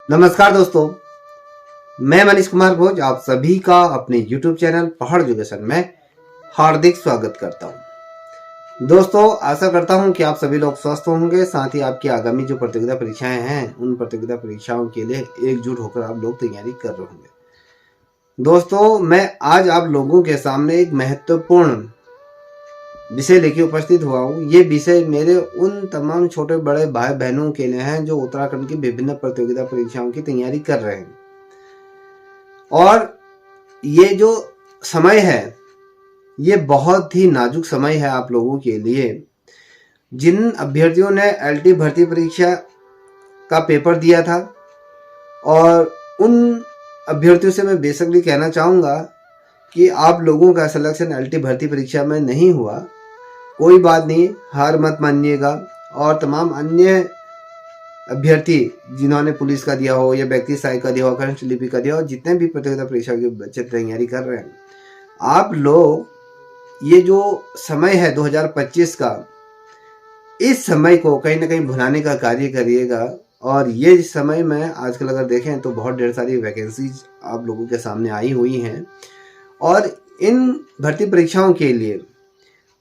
नमस्कार दोस्तों, मैं मनीष कुमार भोज आप सभी का अपने YouTube चैनल पहाड़ एजुकेशन में हार्दिक स्वागत करता हूं। दोस्तों, आशा करता हूं कि आप सभी लोग स्वस्थ होंगे, साथ ही आपकी आगामी जो प्रतियोगिता परीक्षाएं हैं उन प्रतियोगिता परीक्षाओं के लिए एकजुट होकर आप लोग तैयारी कर रहे होंगे। दोस्तों, मैं आज आप लोगों के सामने एक महत्वपूर्ण विषय लेके उपस्थित हुआ हूँ। ये विषय मेरे उन तमाम छोटे बड़े भाई बहनों के लिए हैं जो उत्तराखंड की विभिन्न प्रतियोगिता परीक्षाओं की तैयारी कर रहे हैं। और ये जो समय है ये बहुत ही नाजुक समय है आप लोगों के लिए। जिन अभ्यर्थियों ने एलटी भर्ती परीक्षा का पेपर दिया था और उन अभ्यर्थियों से मैं बेसिकली कहना चाहूँगा कि आप लोगों का सिलेक्शन एलटी भर्ती परीक्षा में नहीं हुआ, कोई बात नहीं, हार मत मानिएगा। और तमाम अन्य अभ्यर्थी जिन्होंने पुलिस का दिया हो या व्यक्ति सहायक का दिया हो, करंट लिपि का दिया हो, जितने भी प्रतियोगिता परीक्षा के बच्चे तैयारी कर रहे हैं, आप लोग ये जो समय है 2025 का, इस समय को कहीं ना कहीं भुलाने का कार्य करिएगा। और ये समय में आजकल अगर देखें तो बहुत ढेर सारी वैकेंसीज आप लोगों के सामने आई हुई हैं और इन भर्ती परीक्षाओं के लिए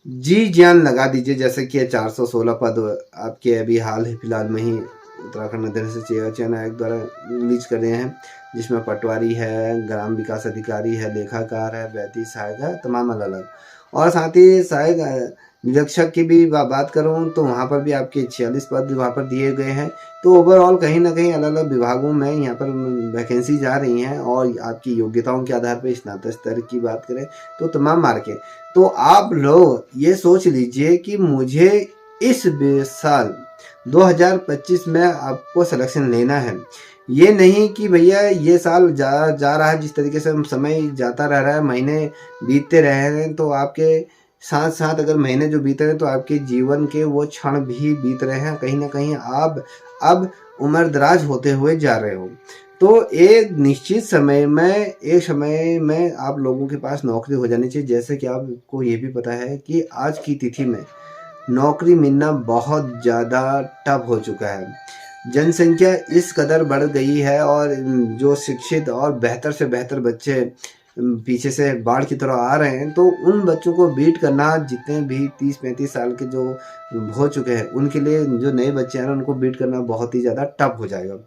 जी जान लगा दीजिए। जैसे कि 416 पद आपके अभी हाल फिलहाल में ही उत्तराखंड मध्यप्रदेश चयन आयोग द्वारा रिलीज कर रहे हैं, जिसमें पटवारी है, ग्राम विकास अधिकारी है, लेखाकार है, व्यक्ति सहायक है, तमाम अलग अलग। और साथ ही सहायक निरीक्षक की भी बात करूं तो वहाँ पर भी आपके 46 पद वहाँ पर दिए गए हैं। तो ओवरऑल कहीं ना कहीं अलग अलग विभागों में यहाँ पर वैकेंसी जा रही हैं और आपकी योग्यताओं के आधार पर स्नातक स्तर की बात करें तो तमाम मार्कें। तो आप लोग ये सोच लीजिए कि मुझे इस साल 2025 में आपको सिलेक्शन लेना है। ये नहीं कि भैया ये साल जा रहा है, जिस तरीके से समय जाता रह रहा है, महीने बीतते रहे हैं, तो आपके साथ साथ अगर महीने जो बीत रहे हैं तो आपके जीवन के वो क्षण भी बीत रहे हैं। कहीं ना कहीं आप अब उम्र दराज होते हुए जा रहे हो। तो एक निश्चित समय में आप लोगों के पास नौकरी हो जानी चाहिए। जैसे कि आपको ये भी पता है कि आज की तिथि में नौकरी मिलना बहुत ज़्यादा टफ हो चुका है। जनसंख्या इस कदर बढ़ गई है और जो शिक्षित और बेहतर से बेहतर बच्चे पीछे से बाढ़ की तरह आ रहे हैं, तो उन बच्चों को बीट करना, जितने भी 30-35 साल के जो हो चुके हैं उनके लिए जो नए बच्चे हैं उनको बीट करना बहुत ही ज़्यादा टफ हो जाएगा।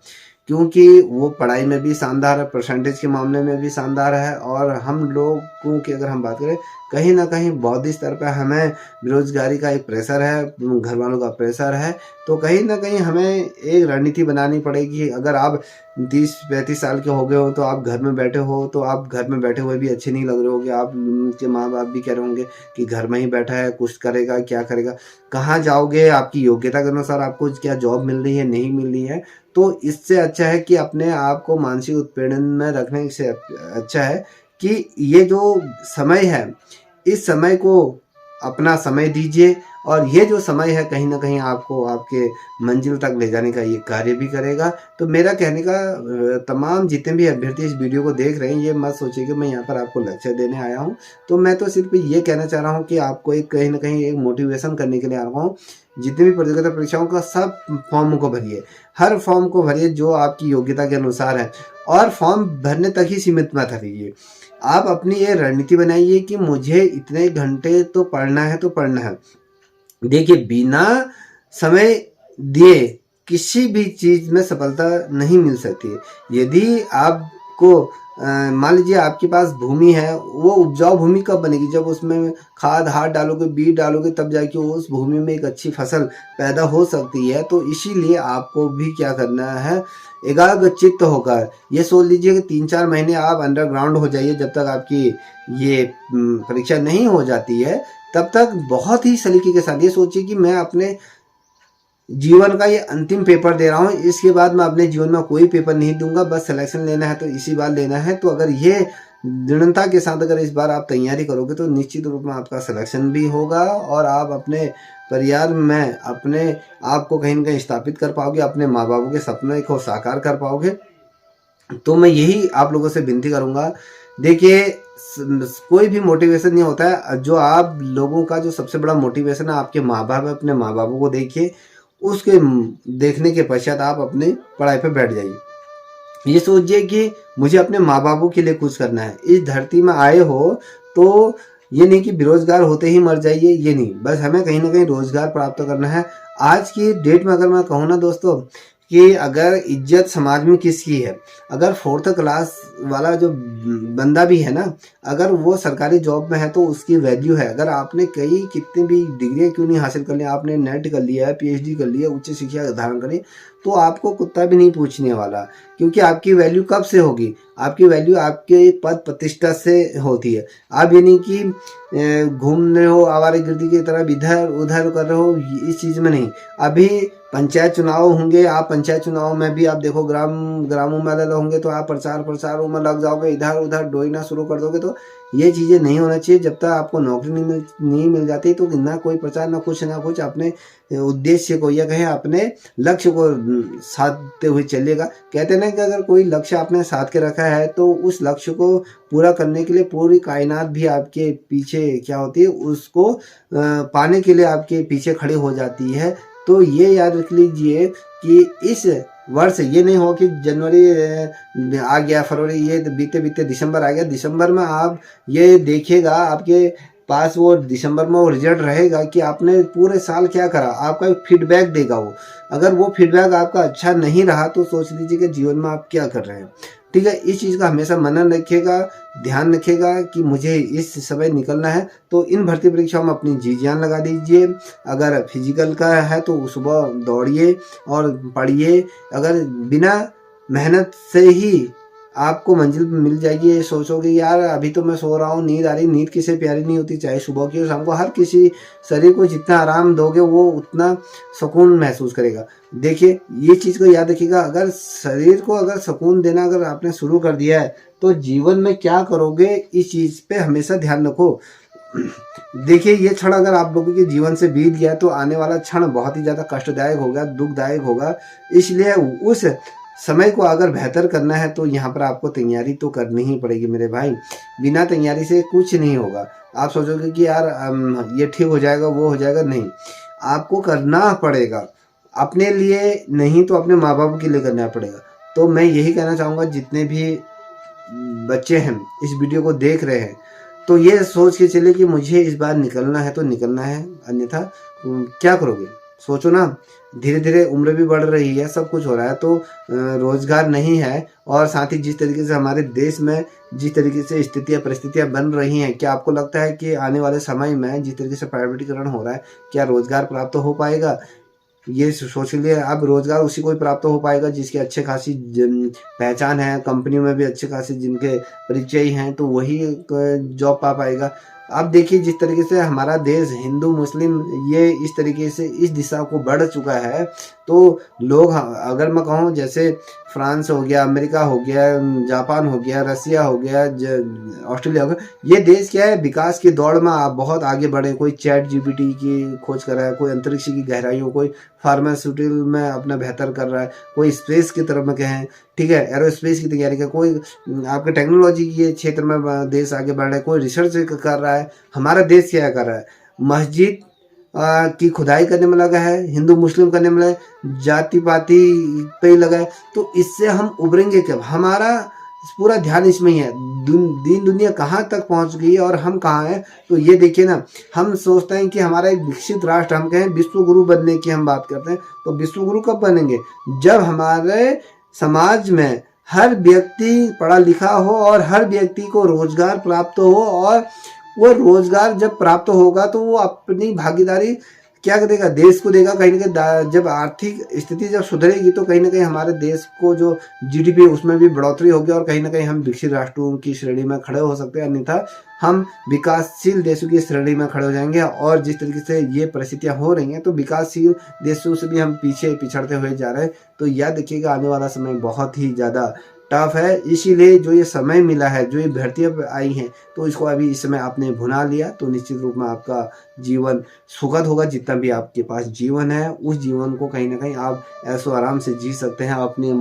क्योंकि वो पढ़ाई में भी शानदार है, परसेंटेज के मामले में भी शानदार है, और हम लोगों की अगर हम बात करें कहीं ना कहीं बौद्धिक स्तर पर हमें बेरोजगारी का एक प्रेशर है, घर वालों का प्रेशर है। तो कहीं ना कहीं हमें एक रणनीति बनानी पड़ेगी। अगर आप 30-35 साल के हो गए हो तो आप घर में बैठे हो, तो आप घर में बैठे हुए भी अच्छे नहीं लग रहे होगे। आप के माँ बाप भी कह रहे होंगे कि घर में ही बैठा है, कुछ करेगा क्या करेगा, कहाँ जाओगे, आपकी योग्यता के अनुसार आपको क्या जॉब मिल रही है नहीं मिल रही है। तो इससे अच्छा है कि अपने आप को मानसिक उत्पीड़न में रखने से अच्छा है कि ये जो समय है, इस समय को अपना समय दीजिए। और ये जो समय है कहीं ना कहीं आपको आपके मंजिल तक ले जाने का ये कार्य भी करेगा। तो मेरा कहने का तमाम जितने भी अभ्यर्थी इस वीडियो को देख रहे हैं, ये मत सोचिए कि मैं यहाँ पर आपको लेक्चर देने आया हूँ। तो मैं तो सिर्फ ये कहना चाह रहा हूँ कि आपको एक कहीं ना कहीं एक मोटिवेशन करने के लिए आ रहा हूँ। जितनी भी प्रतियोगिता परीक्षाओं का सब फॉर्म को भरिए, हर फॉर्म को भरिए जो आपकी योग्यता के अनुसार है, और फॉर्म भरने तक ही सीमित मत रहिए। आप अपनी ये रणनीति बनाइए कि मुझे इतने घंटे तो पढ़ना है तो पढ़ना है। देखिए, बिना समय दिए किसी भी चीज में सफलता नहीं मिल सकती। यदि आपको मान लीजिए आपके पास भूमि है, वो उपजाऊ भूमि कब बनेगी? जब उसमें खाद हाथ डालोगे, बीज डालोगे, तब जाके उस भूमि में एक अच्छी फसल पैदा हो सकती है। तो इसीलिए आपको भी क्या करना है, एकाग्रचित्त होकर ये सोच लीजिए कि 3-4 महीने आप अंडरग्राउंड हो जाइए। जब तक आपकी ये परीक्षा नहीं हो जाती है तब तक बहुत ही सलीके के साथ ये सोचिए कि मैं अपने जीवन का ये अंतिम पेपर दे रहा हूँ, इसके बाद मैं अपने जीवन में कोई पेपर नहीं दूंगा, बस सिलेक्शन लेना है तो इसी बार लेना है। तो अगर ये दृढ़ता के साथ अगर इस बार आप तैयारी करोगे तो निश्चित रूप में आपका सिलेक्शन भी होगा और आप अपने परिवार में अपने आप को कहीं ना कहीं स्थापित कर पाओगे, अपने माँ बापों के सपने को साकार कर पाओगे। तो मैं यही आप लोगों से विनती करूंगा। देखिए, कोई भी मोटिवेशन नहीं होता है। जो आप लोगों का जो सबसे बड़ा मोटिवेशन है आपके माँ बाप है, अपने माँ बापों को देखिए, उसके देखने के पश्चात आप अपनी पढ़ाई पे बैठ जाइए। ये सोचिए कि मुझे अपने माँ बापों के लिए कुछ करना है। इस धरती में आए हो तो ये नहीं कि बेरोजगार होते ही मर जाइए, ये नहीं, बस हमें कहीं ना कहीं रोजगार प्राप्त करना है। आज की डेट में अगर मैं कहूँ ना दोस्तों कि अगर इज्जत समाज में किसकी है, अगर फोर्थ क्लास वाला जो बंदा भी है ना, अगर वो सरकारी जॉब में है तो उसकी वैल्यू है। अगर आपने कई कितनी भी डिग्रियाँ क्यों नहीं हासिल कर ली, आपने नेट कर लिया है, पीएचडी कर लिया है, उच्च शिक्षा धारण कर ली, तो आपको कुत्ता भी नहीं पूछने वाला। क्योंकि आपकी वैल्यू कब से होगी, आपकी वैल्यू आपके पद प्रतिष्ठा से होती है। आप ये नहीं कि घूम रहे हो आवारागर्दी की तरह इधर उधर कर रहे हो, इस चीज़ में नहीं। अभी पंचायत चुनाव होंगे, आप पंचायत चुनाव में भी आप देखो ग्रामों में वाले होंगे तो आप प्रचारों में लग जाओगे, इधर उधर डोइना शुरू कर दोगे। तो ये चीज़ें नहीं होना चाहिए। जब तक आपको नौकरी नहीं मिल जाती तो ना कोई प्रचार ना कुछ अपने उद्देश्य को या कहें अपने लक्ष्य को साधते हुए चलेगा। कहते हैं ना कि अगर कोई लक्ष्य आपने साध के रखा है तो उस लक्ष्य को पूरा करने के लिए पूरी कायनात भी आपके पीछे क्या होती है, उसको पाने के लिए आपके पीछे खड़ी हो जाती है। तो ये याद रख लीजिए कि इस वर्ष ये नहीं हो कि जनवरी आ गया, फरवरी ये बीते बीते दिसंबर आ गया, दिसंबर में आप ये देखिएगा आपके पास वो दिसंबर में वो रिजल्ट रहेगा कि आपने पूरे साल क्या करा, आपका फीडबैक देगा वो। अगर वो फीडबैक आपका अच्छा नहीं रहा तो सोच लीजिए कि जीवन में आप क्या कर रहे हैं। ठीक है, इस चीज़ का हमेशा मनन रखिएगा, ध्यान रखिएगा कि मुझे इस समय निकलना है। तो इन भर्ती परीक्षाओं में अपनी जी जान लगा दीजिए। अगर फिजिकल का है तो सुबह दौड़िए और पढ़िए। अगर बिना मेहनत से ही आपको मंजिल मिल जाएगी, ये सोचोगे यार अभी तो मैं सो रहा हूँ, नींद आ रही, नींद किसे प्यारी नहीं होती, चाहे सुबह की हो शाम को। हर किसी शरीर को जितना आराम दोगे वो उतना सुकून महसूस करेगा। देखिए ये चीज़ को याद रखिएगा, अगर शरीर को अगर सुकून देना अगर आपने शुरू कर दिया है तो जीवन में क्या करोगे, इस चीज़ पे हमेशा ध्यान रखो। देखिए ये क्षण अगर आप लोगों के जीवन से बीत गया तो आने वाला क्षण बहुत ही ज़्यादा कष्टदायक होगा, दुखदायक होगा। इसलिए उस समय को अगर बेहतर करना है तो यहाँ पर आपको तैयारी तो करनी ही पड़ेगी मेरे भाई। बिना तैयारी से कुछ नहीं होगा। आप सोचोगे कि यार ये ठीक हो जाएगा, वो हो जाएगा, नहीं, आपको करना पड़ेगा। अपने लिए नहीं तो अपने माँ बाप के लिए करना पड़ेगा। तो मैं यही कहना चाहूँगा जितने भी बच्चे हैं इस वीडियो को देख रहे हैं तो ये सोच के चले कि मुझे इस बार निकलना है तो निकलना है, अन्यथा क्या करोगे सोचो ना। धीरे धीरे उम्र भी बढ़ रही है, सब कुछ हो रहा है तो रोजगार नहीं है। और साथ ही जिस तरीके से हमारे देश में जिस तरीके से स्थितियाँ परिस्थितियाँ बन रही हैं, क्या आपको लगता है कि आने वाले समय में जिस तरीके से प्राइवेटीकरण हो रहा है क्या रोजगार प्राप्त हो पाएगा? ये सोच लिए अब रोजगार उसी को ही प्राप्त हो पाएगा जिसकी अच्छे खासी पहचान है, कंपनियों में भी अच्छे खासी जिनके परिचय हैं तो वही जॉब पा पाएगा। अब देखिए जिस तरीके से हमारा देश हिंदू मुस्लिम ये इस तरीके से इस दिशा को बढ़ चुका है तो लोग अगर मैं कहूँ जैसे फ्रांस हो गया, अमेरिका हो गया, जापान हो गया, रसिया हो गया, ऑस्ट्रेलिया हो गया, ये देश क्या है विकास की दौड़ में आप बहुत आगे बढ़े। कोई चैट जीपीटी की खोज कर रहा है, कोई अंतरिक्ष की गहराइयों, कोई फार्मास्यूटिकल में अपना बेहतर कर रहा है, कोई स्पेस की तरफ में कहें, ठीक है, एरोस्पेस की तैयारी कर, कोई आपके टेक्नोलॉजी के क्षेत्र में देश आगे बढ़ रहा है, कोई रिसर्च कर रहा है। हमारा देश क्या कर रहा है, मस्जिद की खुदाई करने में लगा है, हिंदू मुस्लिम करने में लगा है, जाति पाति पे ही लगा है। तो इससे हम उभरेंगे कब? हमारा पूरा ध्यान इसमें ही है। दीन दुनिया कहाँ तक पहुँच गई है और हम कहाँ हैं। तो ये देखिए ना, हम सोचते हैं कि हमारा एक विकसित राष्ट्र, हम कहें विश्व गुरु बनने की हम बात करते हैं, तो विश्व गुरु कब बनेंगे? जब हमारे समाज में हर व्यक्ति पढ़ा लिखा हो और हर व्यक्ति को रोजगार प्राप्त हो। और वो रोजगार जब प्राप्त होगा तो वो अपनी भागीदारी क्या करेगा, देश को देगा। कहीं ना कहीं जब आर्थिक स्थिति जब सुधरेगी तो कहीं ना कहीं हमारे देश को जो जीडीपी उसमें भी बढ़ोतरी होगी और कहीं ना कहीं हम विकसित राष्ट्रों की श्रेणी में खड़े हो सकते हैं, अन्यथा हम विकासशील देशों की श्रेणी में खड़े हो जाएंगे। और जिस तरीके से ये परिस्थितियां हो रही हैं तो विकासशील देशों से भी हम पीछे पिछड़ते हुए जा रहे हैं। तो याद रखिएगा आने वाला समय बहुत ही ज़्यादा टफ है। इसीलिए जो ये समय मिला है, जो ये भर्तियाँ आई हैं, तो इसको अभी इस समय आपने भुना लिया तो निश्चित रूप में आपका जीवन सुखद होगा। जितना भी आपके पास जीवन है उस जीवन को कहीं ना कहीं आप ऐसो आराम से जी सकते हैं, अपने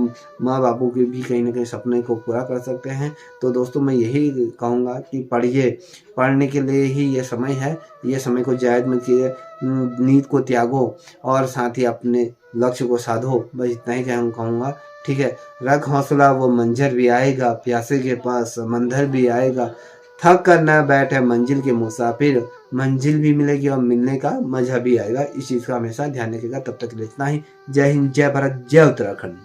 माँ बापों के भी कहीं ना कहीं सपने को पूरा कर सकते हैं। तो दोस्तों मैं यही कहूँगा कि पढ़िए, पढ़ने के लिए ही ये समय है। ये समय को जायज़ मत कीजिए, नींद को त्यागो और साथ ही अपने लक्ष्य को साधो। बस इतना ही हम कहूँगा। ठीक है, रख हौसला वो मंजर भी आएगा, प्यासे के पास समंदर भी आएगा, थक कर न बैठे मंजिल के मुसाफिर, मंजिल भी मिलेगी और मिलने का मजा भी आएगा। इस चीज़ का हमेशा ध्यान रखिएगा। तब तक के लिए इतना ही। जय हिंद, जय भारत, जय उत्तराखंड।